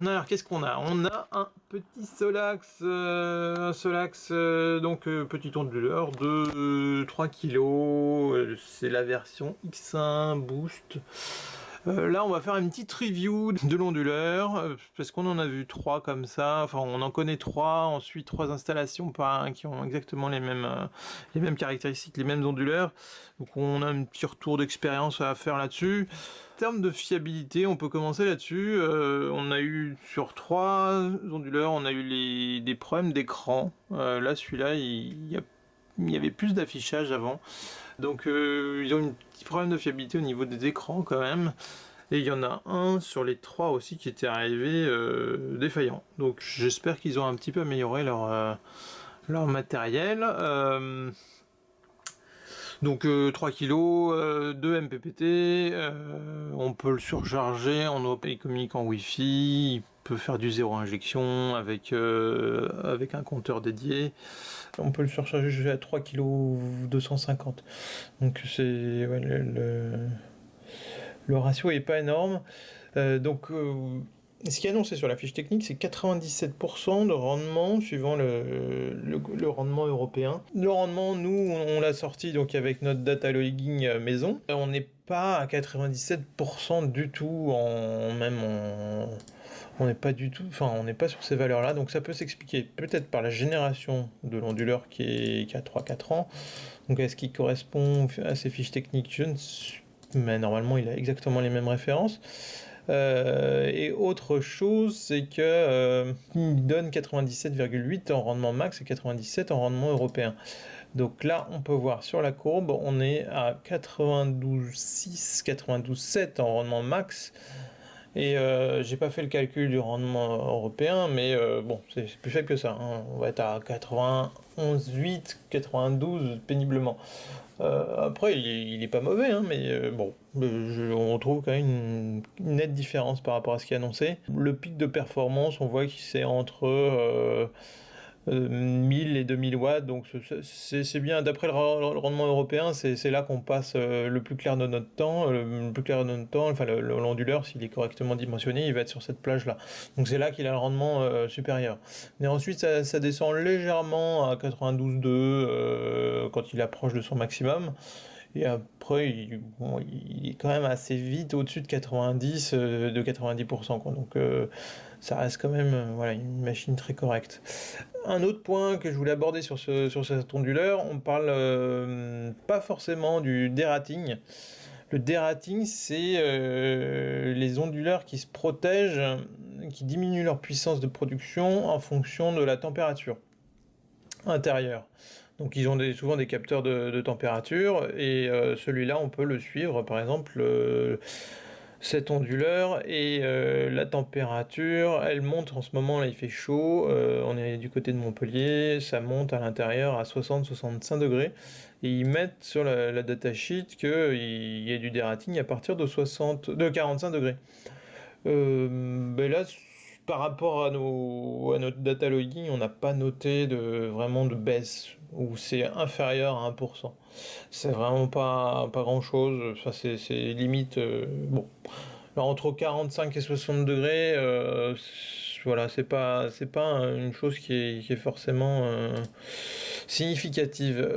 Alors, qu'est-ce qu'on a? On a un petit Solax, donc petit onduleur de 3 kg. C'est la version X1 Boost. Là, on va faire une petite review de l'onduleur, parce qu'on en a vu 3 comme ça. Enfin, on en connaît 3. Ensuite, 3 installations qui ont exactement les mêmes caractéristiques, les mêmes onduleurs. Donc, on a un petit retour d'expérience à faire là-dessus. En termes de fiabilité, on peut commencer là-dessus. On a eu sur 3 onduleurs, on a eu des problèmes d'écran. Là, celui-là, il y avait plus d'affichage avant. Donc ils ont un petit problème de fiabilité au niveau des écrans quand même. Et il y en a un sur les 3 aussi qui était arrivé défaillant. Donc j'espère qu'ils ont un petit peu amélioré leur matériel. Donc 3 kg, 2 MPPT, on peut le surcharger, il communique en Wi-Fi, il peut faire du zéro injection avec un compteur dédié. On peut le surcharger jusqu'à 3 kg 250. Donc c'est ouais, le ratio est pas énorme. Ce qui est annoncé sur la fiche technique, c'est 97% de rendement suivant le rendement européen. Le rendement, nous, on l'a sorti donc avec notre data logging maison. On n'est pas à 97% du tout on n'est pas du tout, enfin, on n'est pas sur ces valeurs-là, donc ça peut s'expliquer peut-être par la génération de l'onduleur qui a 3-4 ans. Donc est-ce qu'il correspond à ces fiches techniques? Je ne sais, mais normalement il a exactement les mêmes références. Et autre chose, c'est que il donne 97,8 en rendement max et 97 en rendement européen. Donc là, on peut voir sur la courbe, on est à 92,6, 92,7 en rendement max. Et j'ai pas fait le calcul du rendement européen, mais bon, c'est plus faible que ça. Hein. On va être à 91,8, 92 péniblement. Après, il est pas mauvais, hein, mais bon, on trouve quand même une nette différence par rapport à ce qui est annoncé. Le pic de performance, on voit que c'est entre 1000 et 2000 watts, donc c'est bien. D'après le rendement européen, c'est là qu'on passe le plus clair de notre temps. Le plus clair de notre temps, enfin l'onduleur, s'il est correctement dimensionné, il va être sur cette plage-là. Donc c'est là qu'il a le rendement supérieur. Mais ensuite, ça descend légèrement à 92,2 quand il approche de son maximum. Et après, il est quand même assez vite au-dessus de 90, de 90%, quoi. Donc ça reste quand même voilà, une machine très correcte. Un autre point que je voulais aborder sur cet onduleur, on parle pas forcément du dérating. Le dérating, c'est les onduleurs qui se protègent, qui diminuent leur puissance de production en fonction de la température intérieure. Donc ils ont souvent des capteurs de température, et celui-là, on peut le suivre, par exemple, cet onduleur, et la température, elle monte en ce moment, là il fait chaud, on est du côté de Montpellier, ça monte à l'intérieur à 60-65 degrés, et ils mettent sur la datasheet qu'il y a du dérating à partir de 45 degrés. Ben là, par rapport à notre data logging, on n'a pas noté vraiment de baisse, où c'est inférieur à 1%. C'est vraiment pas grand chose, enfin, c'est limite, bon. Alors, entre 45 et 60 degrés, voilà, c'est pas une chose qui est forcément significative.